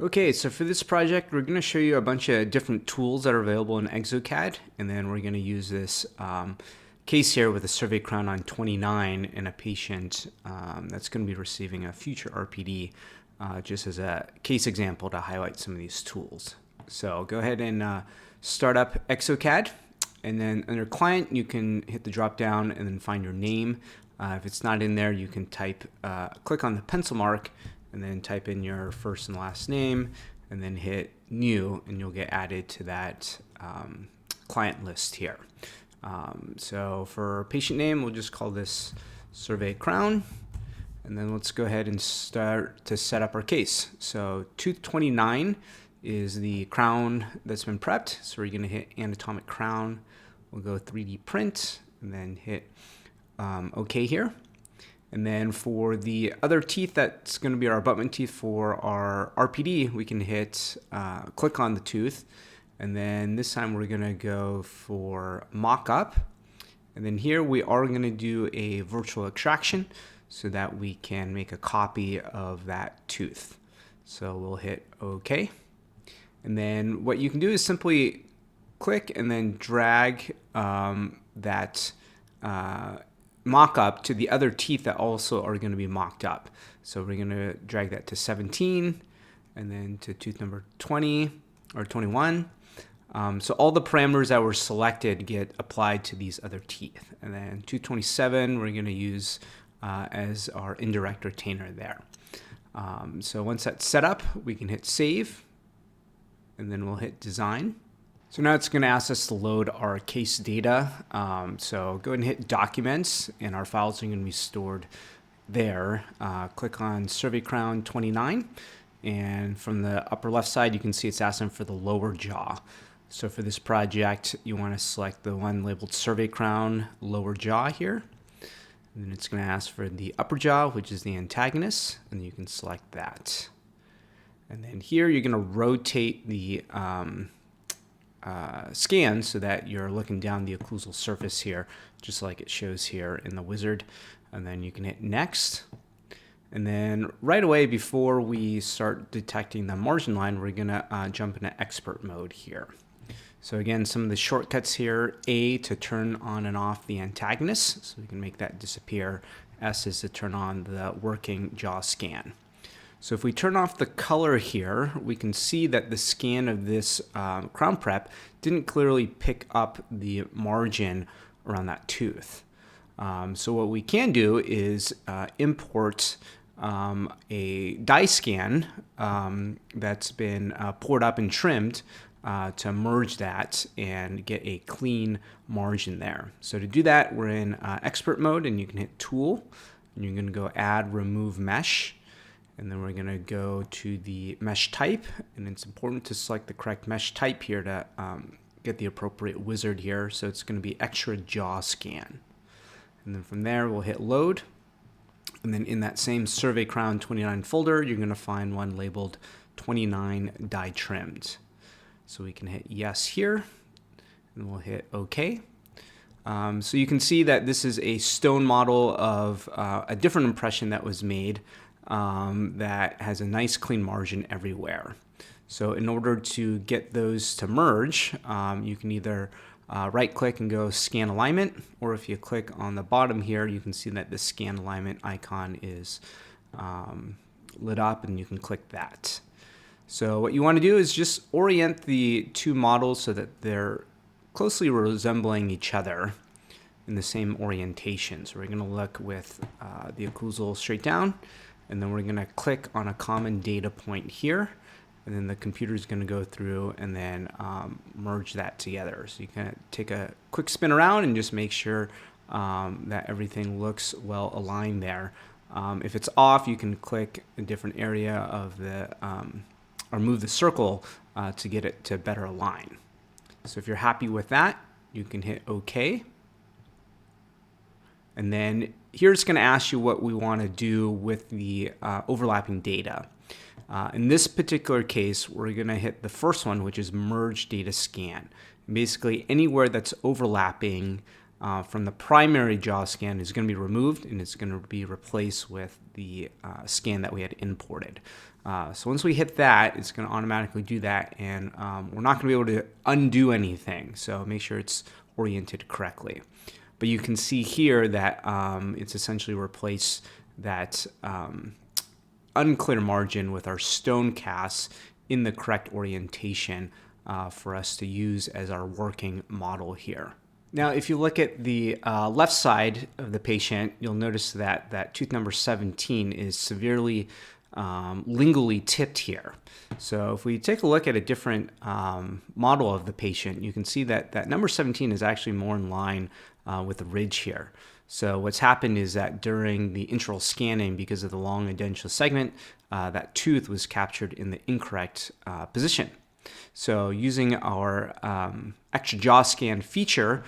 Okay, so for this project, we're going to show you a bunch of different tools that are available in Exocad, and then we're going to use this case here with a survey crown on 29 and a patient that's going to be receiving a future RPD just as a case example to highlight some of these tools. So go ahead and start up Exocad, and then under Client, you can hit the drop down and then find your name. If it's not in there, you can click on the pencil mark and then type in your first and last name and then hit new, and you'll get added to that client list here. So for patient name, we'll just call this survey crown, and then let's go ahead and start to set up our case. So tooth 29 is the crown that's been prepped, so we're going to hit anatomic crown. We'll go 3D print and then hit OK here. And then for the other teeth, that's going to be our abutment teeth for our RPD, we can hit click on the tooth, and then this time we're going to go for mock-up, and then here we are going to do a virtual extraction so that we can make a copy of that tooth. So we'll hit OK, and then what you can do is simply click and then drag that mock-up to the other teeth that also are going to be mocked up. So we're going to drag that to 17 and then to tooth number 20 or 21. So all the parameters that were selected get applied to these other teeth. And then tooth 27 we're going to use as our indirect retainer there. So once that's set up, we can hit save, and then we'll hit design. So now it's going to ask us to load our case data. So go ahead and hit documents, and our files are going to be stored there. Click on survey crown 29, and from the upper left side you can see it's asking for the lower jaw. So for this project, you want to select the one labeled survey crown lower jaw here, and then it's going to ask for the upper jaw, which is the antagonist, and you can select that. And then here you're going to rotate the scan so that you're looking down the occlusal surface here, just like it shows here in the wizard. And then you can hit next. And then right away, before we start detecting the margin line, we're gonna jump into expert mode here. So again, some of the shortcuts here: A to turn on and off the antagonist, so we can make that disappear. S is to turn on the working jaw scan. So if we turn off the color here, we can see that the scan of this crown prep didn't clearly pick up the margin around that tooth. So what we can do is import a die scan that's been poured up and trimmed to merge that and get a clean margin there. So to do that, we're in expert mode, and you can hit tool, and you're going to go add remove mesh. And then we're going to go to the mesh type, and it's important to select the correct mesh type here to get the appropriate wizard here. So it's going to be extra jaw scan. And then from there, we'll hit load. And then in that same survey crown 29 folder, you're going to find one labeled 29 die trimmed. So we can hit yes here, and we'll hit OK. So you can see that this is a stone model of a different impression that was made. That has a nice clean margin everywhere. So in order to get those to merge, you can either right click and go scan alignment, or if you click on the bottom here, you can see that the scan alignment icon is lit up, and you can click that. So what you want to do is just orient the two models so that they're closely resembling each other in the same orientation. So we're going to look with the occlusal straight down, and then we're going to click on a common data point here, and then the computer is going to go through and then merge that together. So you can take a quick spin around and just make sure that everything looks well aligned there. If it's off, you can click a different area of the or move the circle to get it to better align. So if you're happy with that, you can hit OK. And then here it's going to ask you what we want to do with the overlapping data. In this particular case, we're going to hit the first one, which is merge data scan. And basically, anywhere that's overlapping from the primary jaw scan is going to be removed, and it's going to be replaced with the scan that we had imported. So once we hit that, it's going to automatically do that, and we're not going to be able to undo anything. So make sure it's oriented correctly. But you can see here that it's essentially replaced that unclear margin with our stone cast in the correct orientation for us to use as our working model here. Now, if you look at the left side of the patient, you'll notice that tooth number 17 is severely lingually tipped here. So if we take a look at a different model of the patient, you can see that number 17 is actually more in line with the ridge here. So what's happened is that during the intraoral scanning, because of the long edentulous segment, that tooth was captured in the incorrect position. So using our extra jaw scan feature,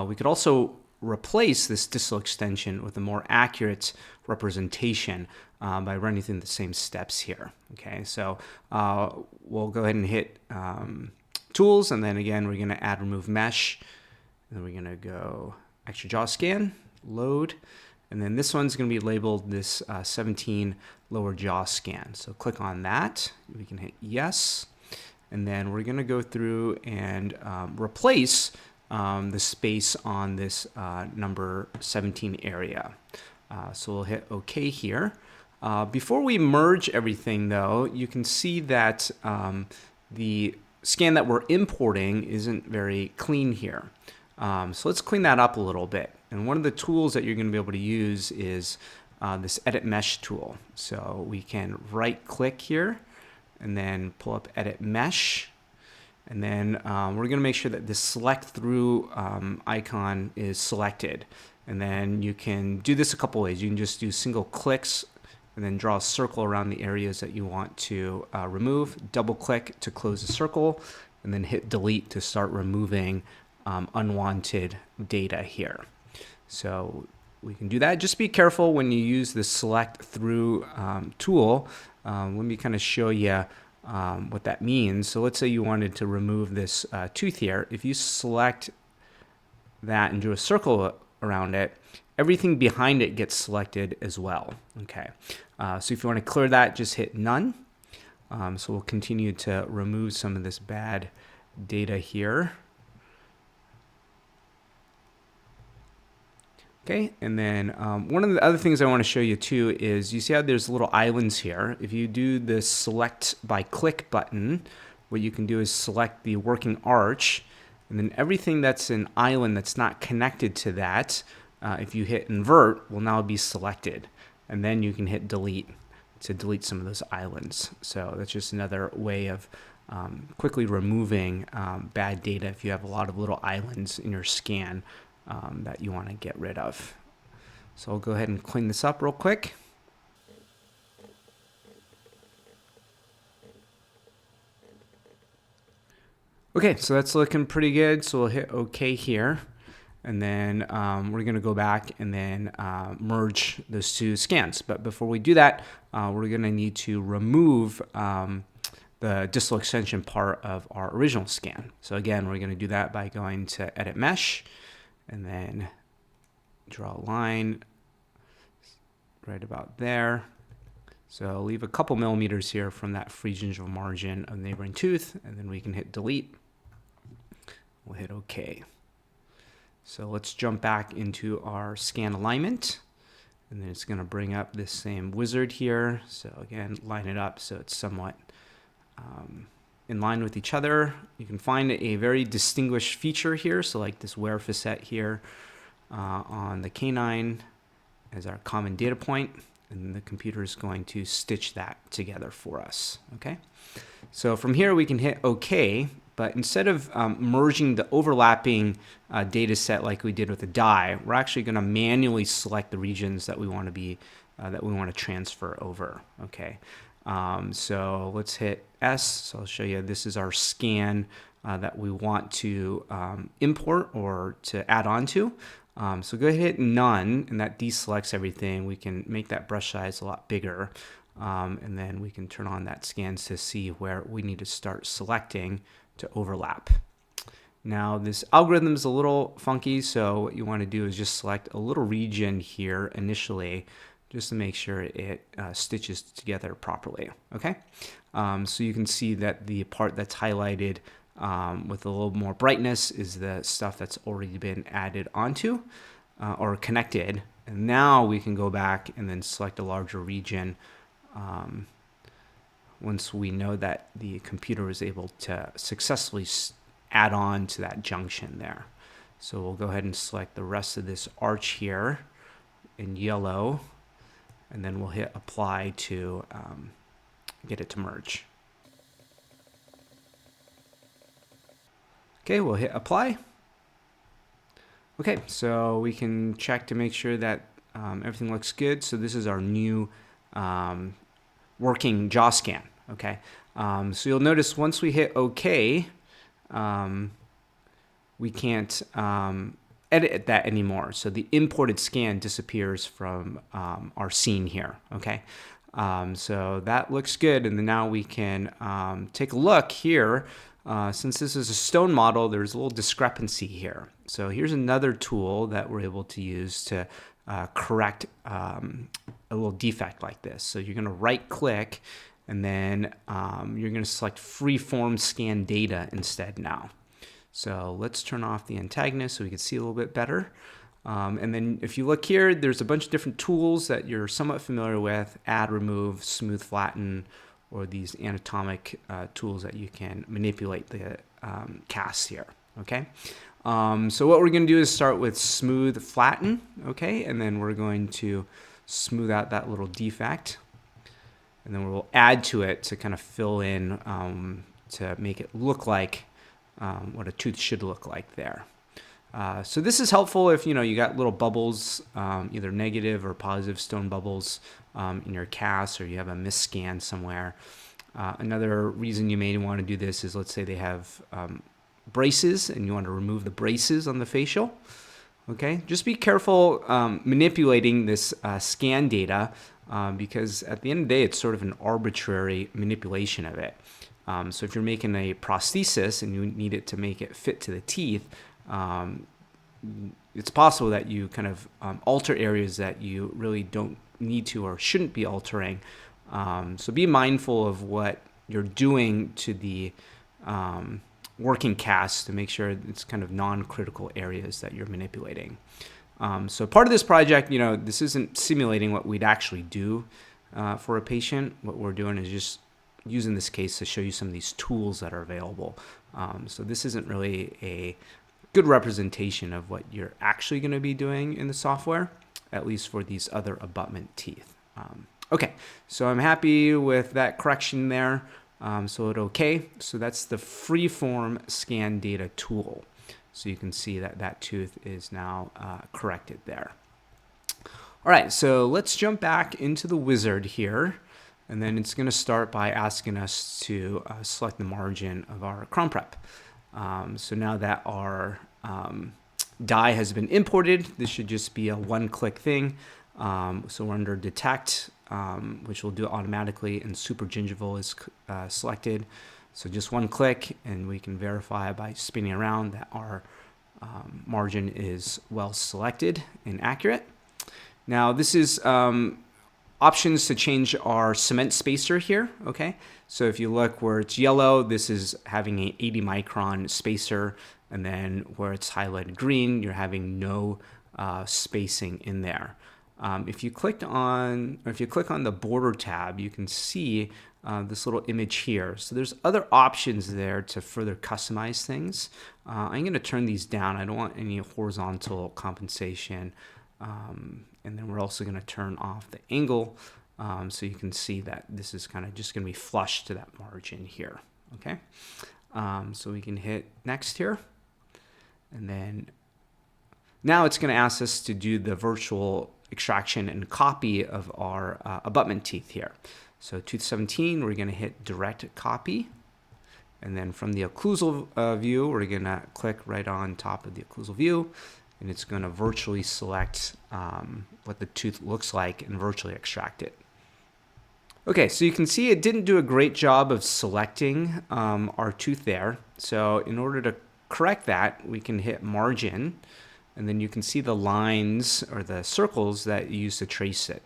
we could also replace this distal extension with a more accurate representation by running through the same steps here. Okay, so we'll go ahead and hit tools, and then again we're going to add remove mesh, and then we're going to go extra jaw scan, load, and then this one's going to be labeled this 17 lower jaw scan. So click on that, we can hit yes, and then we're going to go through and replace the space on this number 17 area. So we'll hit OK here. Before we merge everything, though, you can see that the scan that we're importing isn't very clean here. So let's clean that up a little bit. And one of the tools that you're going to be able to use is this Edit Mesh tool. So we can right-click here and then pull up Edit Mesh. And then we're going to make sure that this Select Through icon is selected. And then you can do this a couple ways. You can just do single clicks and then draw a circle around the areas that you want to remove. Double click to close the circle, and then hit delete to start removing unwanted data here. So we can do that. Just be careful when you use the Select Through tool. Let me kind of show you what that means. So let's say you wanted to remove this tooth here. If you select that and do a circle around it, everything behind it gets selected as well. Okay, so if you want to clear that, just hit none. So we'll continue to remove some of this bad data here. Okay, and then one of the other things I want to show you too is you see how there's little islands here. If you do the select by click button, what you can do is select the working arch, and then everything that's an island that's not connected to that, if you hit invert, will now be selected. And then you can hit delete to delete some of those islands. So that's just another way of quickly removing bad data if you have a lot of little islands in your scan that you want to get rid of. So I'll go ahead and clean this up real quick. Okay, so that's looking pretty good. So we'll hit OK here. And then we're going to go back and then merge those two scans. But before we do that, we're going to need to remove the distal extension part of our original scan. So again, we're going to do that by going to Edit Mesh and then draw a line right about there. So leave a couple millimeters here from that free gingival margin of the neighboring tooth, and then we can hit delete. We'll hit OK. So let's jump back into our scan alignment, and then it's going to bring up this same wizard here. So again, line it up so it's somewhat in line with each other. You can find a very distinguished feature here. So like this wear facet here on the canine as our common data point, and the computer is going to stitch that together for us. Okay. So from here we can hit OK. But instead of merging the overlapping data set like we did with the dye, we're actually going to manually select the regions that we want to be that we want to transfer over. Okay, so let's hit S. So I'll show you. This is our scan that we want to import or to add on to. So go ahead and hit none, and that deselects everything. We can make that brush size a lot bigger, and then we can turn on that scan to see where we need to start selecting to overlap. Now this algorithm is a little funky, so what you want to do is just select a little region here initially just to make sure it stitches together properly. Okay, so you can see that the part that's highlighted with a little more brightness is the stuff that's already been added onto or connected. And now we can go back and then select a larger region once we know that the computer is able to successfully add on to that junction there. So we'll go ahead and select the rest of this arch here in yellow, and then we'll hit apply to get it to merge. Okay, we'll hit apply. Okay, so we can check to make sure that everything looks good. So this is our new working jaw scan. Okay, so you'll notice once we hit OK, we can't edit that anymore. So the imported scan disappears from our scene here. Okay, so that looks good. And then now we can take a look here. Since this is a stone model, there's a little discrepancy here. So here's another tool that we're able to use to correct a little defect like this. So you're going to right click, and then you're going to select freeform scan data instead now. So let's turn off the antagonist so we can see a little bit better. And then if you look here, there's a bunch of different tools that you're somewhat familiar with: add, remove, smooth, flatten, or these anatomic tools that you can manipulate the cast here. Okay. So what we're going to do is start with smooth, flatten. Okay, and then we're going to smooth out that little defect, and then we'll add to it to kind of fill in to make it look like what a tooth should look like there. So this is helpful if you got little bubbles, either negative or positive stone bubbles in your cast, or you have a misscan somewhere. Another reason you may want to do this is, let's say they have braces and you want to remove the braces on the facial. Okay, just be careful manipulating this scan data because at the end of the day, it's sort of an arbitrary manipulation of it. So if you're making a prosthesis and you need it to make it fit to the teeth, it's possible that you kind of alter areas that you really don't need to or shouldn't be altering. So be mindful of what you're doing to the working cast to make sure it's kind of non-critical areas that you're manipulating. So part of this project, this isn't simulating what we'd actually do for a patient. What we're doing is just using this case to show you some of these tools that are available. So this isn't really a good representation of what you're actually going to be doing in the software, at least for these other abutment teeth. Okay, so I'm happy with that correction there. So hit OK. So that's the freeform scan data tool. So you can see that that tooth is now corrected there. All right, so let's jump back into the wizard here. And then it's going to start by asking us to select the margin of our crown prep. So now that our die has been imported, this should just be a one-click thing. So we're under detect, which will do it automatically, and super gingival is selected. So just one click, and we can verify by spinning around that our margin is well selected and accurate. Now this is options to change our cement spacer here. Okay, so if you look where it's yellow, this is having an 80 micron spacer, and then where it's highlighted green, you're having no spacing in there. If you click on the border tab, you can see this little image here. So there's other options there to further customize things. I'm going to turn these down. I don't want any horizontal compensation. And then we're also going to turn off the angle so you can see that this is kind of just going to be flush to that margin here. Okay, so we can hit next here, and then now it's going to ask us to do the virtual extraction and copy of our abutment teeth here. So tooth 17, we're going to hit direct copy, and then from the occlusal view, we're going to click right on top of the occlusal view, and it's going to virtually select what the tooth looks like and virtually extract it. Okay, so you can see it didn't do a great job of selecting our tooth there. So in order to correct that, we can hit margin, and then you can see the lines or the circles that you use to trace it.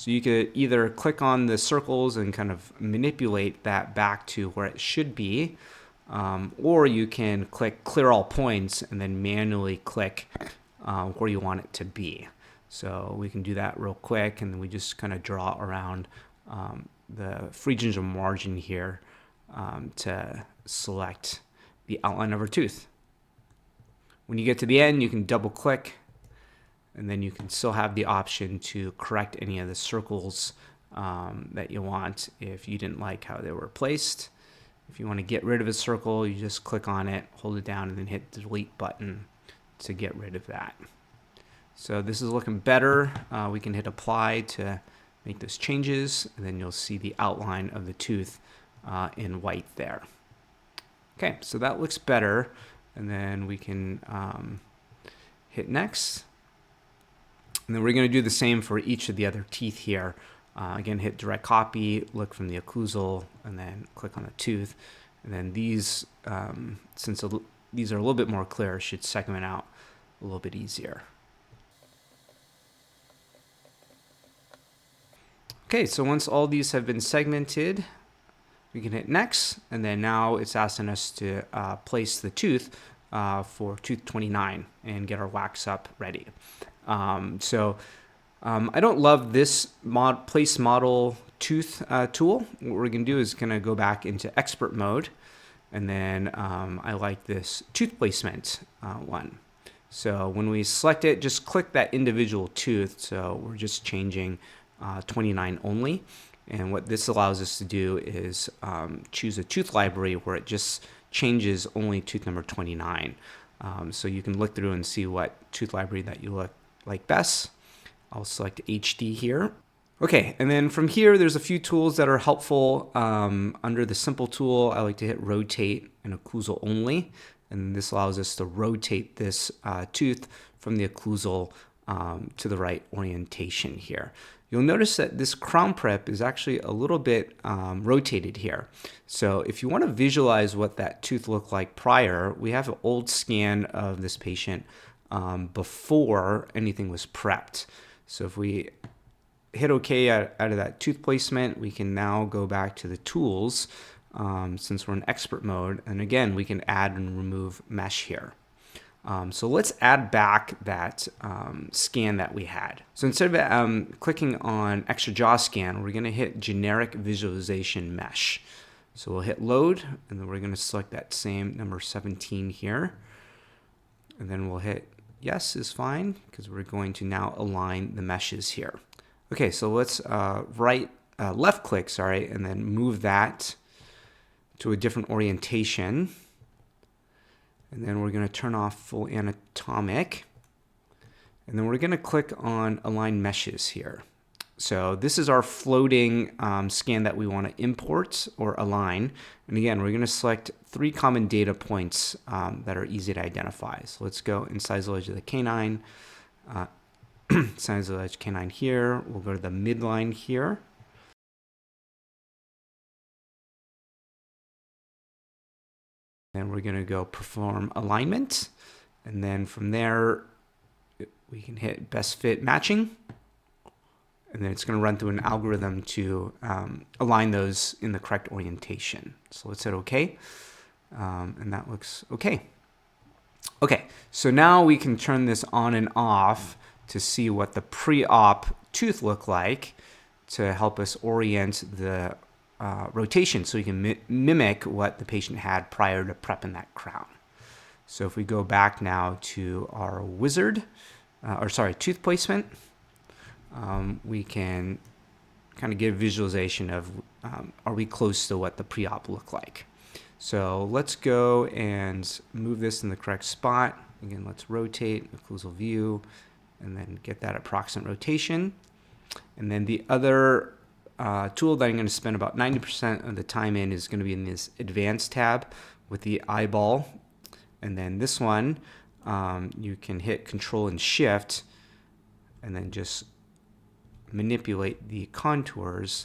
So you could either click on the circles and kind of manipulate that back to where it should be, or you can click clear all points and then manually click where you want it to be. So we can do that real quick, and then we just kind of draw around the free gingival margin here to select the outline of our tooth. When you get to the end, you can double click, and then you can still have the option to correct any of the circles that you want if you didn't like how they were placed. If you want to get rid of a circle, you just click on it, hold it down, and then hit the delete button to get rid of that. So this is looking better. We can hit apply to make those changes, and then you'll see the outline of the tooth in white there. Okay, so that looks better, and then we can hit next. And then we're going to do the same for each of the other teeth here. Again, hit direct copy, look from the occlusal, and then click on the tooth. And then these, since these are a little bit more clear, should segment out a little bit easier. Okay, so once all these have been segmented, we can hit next, and then now it's asking us to place the tooth for tooth 29 and get our wax up ready. I don't love this place model tooth tool. What we're going to do is going to go back into expert mode, and then I like this tooth placement one. So when we select it, just click that individual tooth. So we're just changing 29 only. And what this allows us to do is choose a tooth library where it just changes only tooth number 29. So you can look through and see what tooth library that you like best. I'll select HD here. Okay, and then from here, there's a few tools that are helpful. Under the simple tool, I like to hit rotate and occlusal only. And this allows us to rotate this tooth from the occlusal to the right orientation here. You'll notice that this crown prep is actually a little bit rotated here. So if you want to visualize what that tooth looked like prior, we have an old scan of this patient before anything was prepped. So if we hit OK out of that tooth placement, we can now go back to the tools since we're in expert mode. And again, we can add and remove mesh here. So let's add back that scan that we had. So instead of clicking on extra jaw scan, we're going to hit generic visualization mesh. So we'll hit load, and then we're going to select that same number 17 here. And then we'll hit yes is fine, because we're going to now align the meshes here. Okay, so let's left click, and then move that to a different orientation. And then we're going to turn off full anatomic. And then we're going to click on align meshes here. So this is our floating scan that we want to import or align. And again, we're going to select 3 common data points that are easy to identify. So let's go incisal edge of the canine, incisal edge canine here. We'll go to the midline here. Then we're going to go perform alignment. And then from there, we can hit best fit matching. And then it's going to run through an algorithm to align those in the correct orientation. So let's hit OK. And that looks OK. OK, so now we can turn this on and off to see what the pre-op tooth looked like to help us orient the rotation, so we can mimic what the patient had prior to prepping that crown. So if we go back now to our tooth placement, we can kind of get a visualization of are we close to what the pre-op looked like. So let's go and move this in the correct spot. Again, let's rotate, occlusal view, and then get that approximate rotation. And then the other tool that I'm going to spend about 90% of the time in is going to be in this advanced tab with the eyeball. And then this one, you can hit Control and Shift and then just manipulate the contours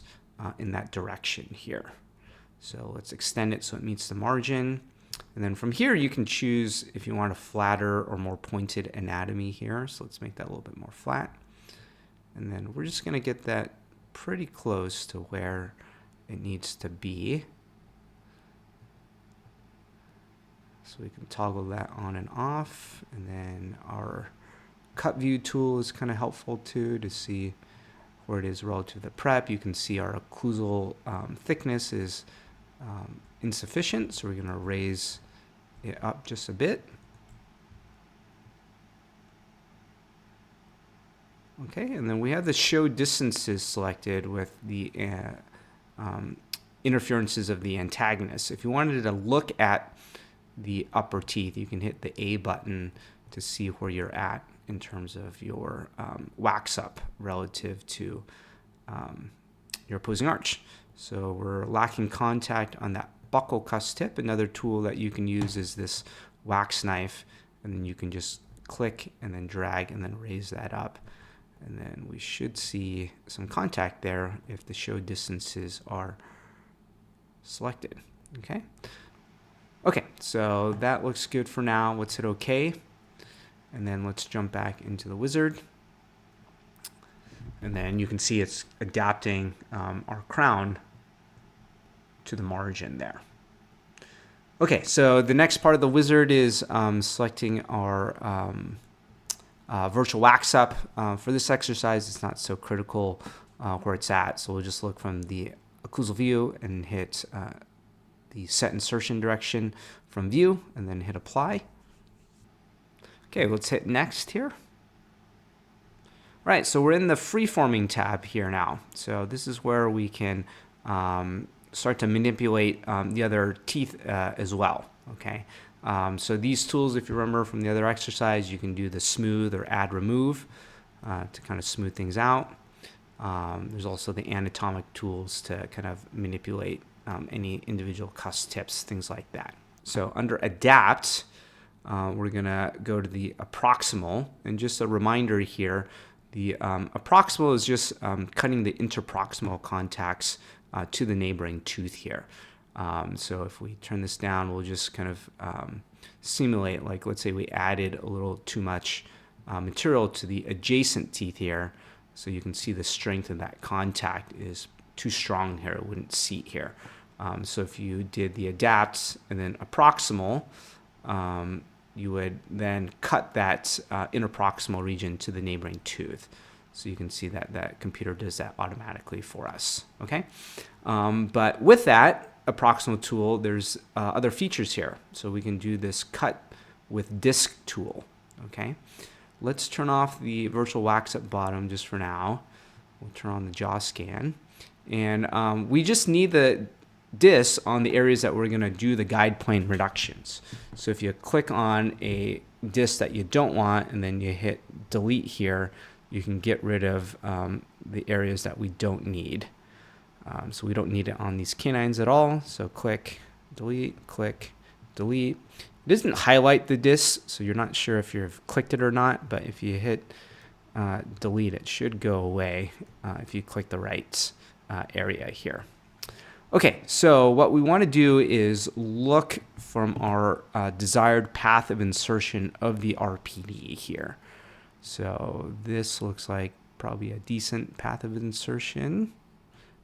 in that direction here. So let's extend it so it meets the margin. And then from here, you can choose if you want a flatter or more pointed anatomy here. So let's make that a little bit more flat. And then we're just going to get that pretty close to where it needs to be. So we can toggle that on and off. And then our cut view tool is kind of helpful too to see where it is relative to the prep. You can see our occlusal thickness is insufficient, so we're going to raise it up just a bit. Okay, and then we have the show distances selected with the interferences of the antagonist. If you wanted to look at the upper teeth, you can hit the A button to see where you're at in terms of your wax up relative to your opposing arch. So we're lacking contact on that buccal cusp tip. Another tool that you can use is this wax knife, and then you can just click and then drag and then raise that up. And then we should see some contact there if the show distances are selected. Okay. Okay, so that looks good for now. Let's hit OK. And then let's jump back into the wizard. And then you can see it's adapting our crown to the margin there. Okay, so the next part of the wizard is selecting our virtual wax up. For this exercise, it's not so critical where it's at. So we'll just look from the occlusal view and hit the set insertion direction from view and then hit apply. Okay, let's hit next here. Right, so we're in the freeforming tab here now. So this is where we can start to manipulate the other teeth as well. Okay, so these tools, if you remember from the other exercise, you can do the smooth or add remove to kind of smooth things out. There's also the anatomic tools to kind of manipulate any individual cusp tips, things like that. So under adapt, we're gonna go to the approximal, and just a reminder here, the approximal is just cutting the interproximal contacts to the neighboring tooth here. So if we turn this down, we'll just kind of simulate, like let's say we added a little too much material to the adjacent teeth here. So you can see the strength of that contact is too strong here, it wouldn't seat here. So if you did the adapt and then approximal, you would then cut that interproximal region to the neighboring tooth. So you can see that that computer does that automatically for us. Okay, but with that approximal tool, there's other features here. So we can do this cut with disc tool. Okay, let's turn off the virtual wax at bottom just for now. We'll turn on the jaw scan, and we just need the disc on the areas that we're going to do the guide plane reductions. So if you click on a disc that you don't want and then you hit delete here, you can get rid of the areas that we don't need. So we don't need it on these canines at all. So click delete. It doesn't highlight the disc, so you're not sure if you've clicked it or not, but if you hit delete, it should go away if you click the right area here. Okay, so what we want to do is look from our desired path of insertion of the RPD here. So this looks like probably a decent path of insertion.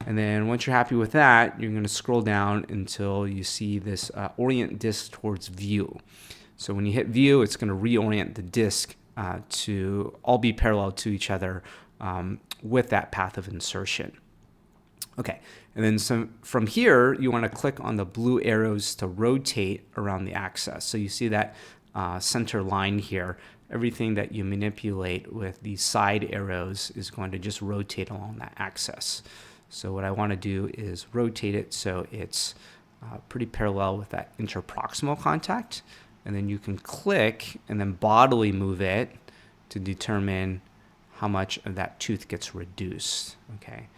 And then once you're happy with that, you're going to scroll down until you see this orient disc towards view. So when you hit view, it's going to reorient the disc to all be parallel to each other with that path of insertion. Okay, and then from here, you want to click on the blue arrows to rotate around the axis. So you see that center line here. Everything that you manipulate with these side arrows is going to just rotate along that axis. So what I want to do is rotate it so it's pretty parallel with that interproximal contact. And then you can click and then bodily move it to determine how much of that tooth gets reduced. Okay.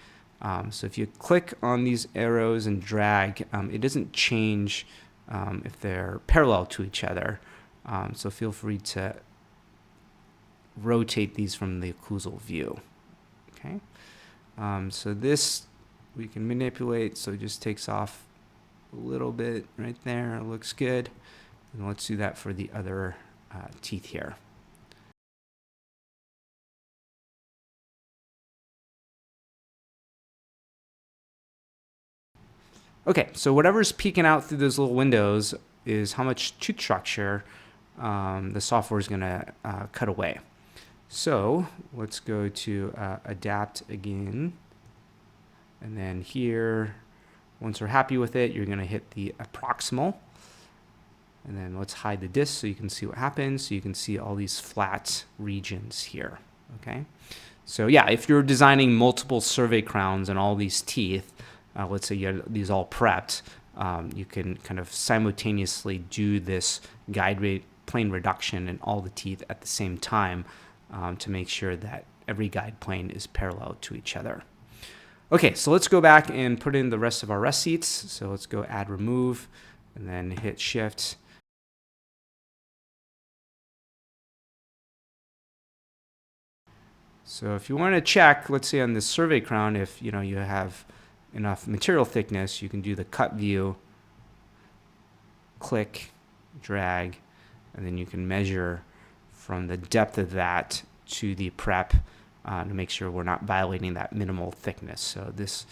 So if you click on these arrows and drag, it doesn't change if they're parallel to each other. So feel free to rotate these from the occlusal view. Okay. So this we can manipulate, so it just takes off a little bit right there. It looks good. And let's do that for the other teeth here. Okay, so whatever's peeking out through those little windows is how much tooth structure the software is going to cut away. So let's go to adapt again. And then here, once we're happy with it, you're going to hit the approximal. And then let's hide the disk so you can see what happens. So you can see all these flat regions here. Okay. So yeah, if you're designing multiple survey crowns and all these teeth, let's say you have these all prepped, you can kind of simultaneously do this guide plane reduction in all the teeth at the same time to make sure that every guide plane is parallel to each other. Okay, so let's go back and put in the rest of our rest seats. So let's go add remove and then hit shift. So if you want to check, let's say on this survey crown, if you have enough material thickness, you can do the cut view, click, drag, and then you can measure from the depth of that to the prep to make sure we're not violating that minimal thickness. So this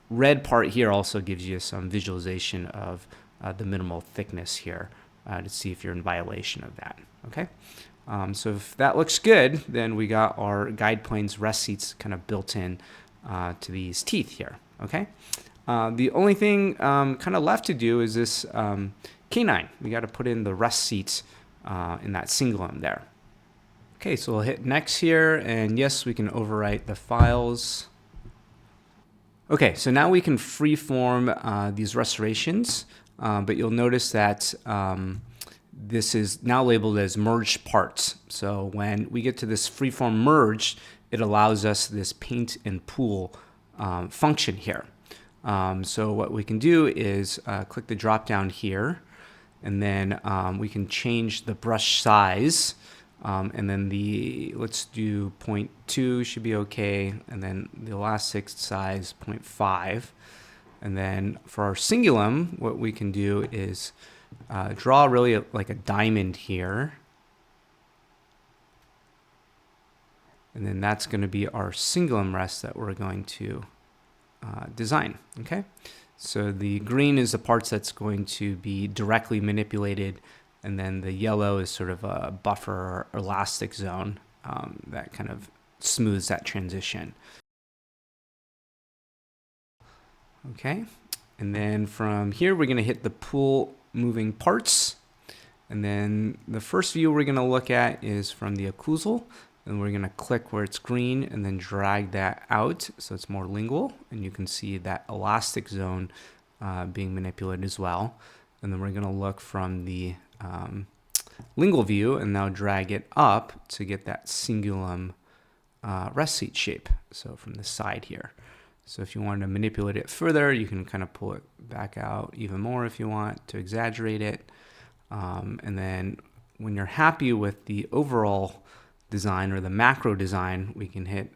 red part here also gives you some visualization of the minimal thickness here to see if you're in violation of that. Okay. So if that looks good, then we got our guide planes rest seats kind of built in to these teeth here. Okay. The only thing kind of left to do is this canine. We got to put in the rest seats in that cingulum there. Okay, so we'll hit next here, and yes, we can overwrite the files. Okay, so now we can freeform these restorations, but you'll notice that this is now labeled as merged parts. So when we get to this freeform merge, it allows us this paint and pool function here. So what we can do is click the drop down here, and then we can change the brush size. And then let's do 0.2 should be okay. And then the elastic size 0.5. And then for our cingulum, what we can do is draw really like a diamond here. And then that's going to be our cingulum rest that we're going to design. Okay. So the green is the parts that's going to be directly manipulated. And then the yellow is sort of a buffer or elastic zone that kind of smooths that transition. Okay, and then from here we're going to hit the pool moving parts. And then the first view we're going to look at is from the occlusal. And we're going to click where it's green and then drag that out so it's more lingual. And you can see that elastic zone being manipulated as well. And then we're going to look from the lingual view and now drag it up to get that cingulum rest seat shape. So from the side here. So if you want to manipulate it further, you can kind of pull it back out even more if you want to exaggerate it. And then when you're happy with the overall design or the macro design, we can hit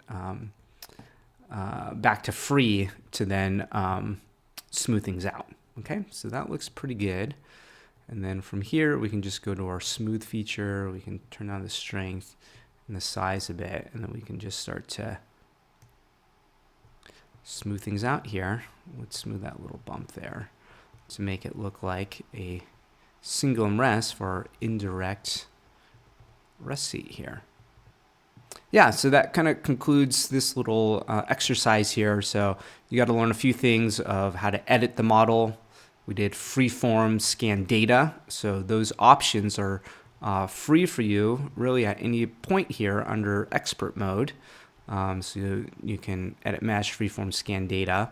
back to free to then smooth things out. Okay, so that looks pretty good. And then from here, we can just go to our smooth feature. We can turn down the strength and the size a bit, and then we can just start to smooth things out here. Let's smooth that little bump there to make it look like a cingulum rest for our indirect rest seat here. Yeah, so that kind of concludes this little exercise here. So you got to learn a few things of how to edit the model. We did freeform scan data. So those options are free for you really at any point here under expert mode. So you can edit, mesh, freeform scan data.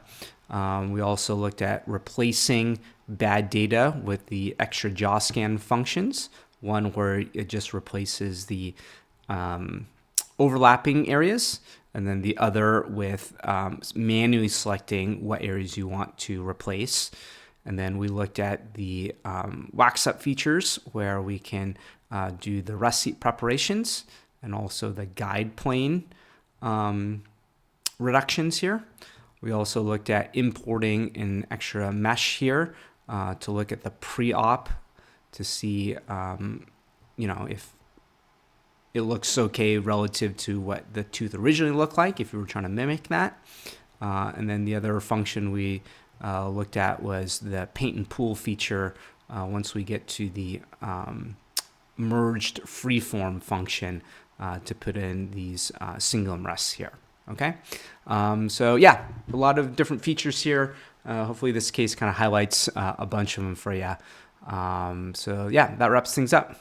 We also looked at replacing bad data with the extra jaw scan functions. One where it just replaces the overlapping areas, and then the other with manually selecting what areas you want to replace. And then we looked at the wax up features where we can do the rest seat preparations and also the guide plane reductions here. We also looked at importing an extra mesh here to look at the pre-op to see if it looks okay relative to what the tooth originally looked like if you were trying to mimic that. And then the other function we looked at was the paint and pool feature once we get to the merged freeform function to put in these single rests here. Okay, so yeah, a lot of different features here. Hopefully this case kind of highlights a bunch of them for you. So yeah, that wraps things up.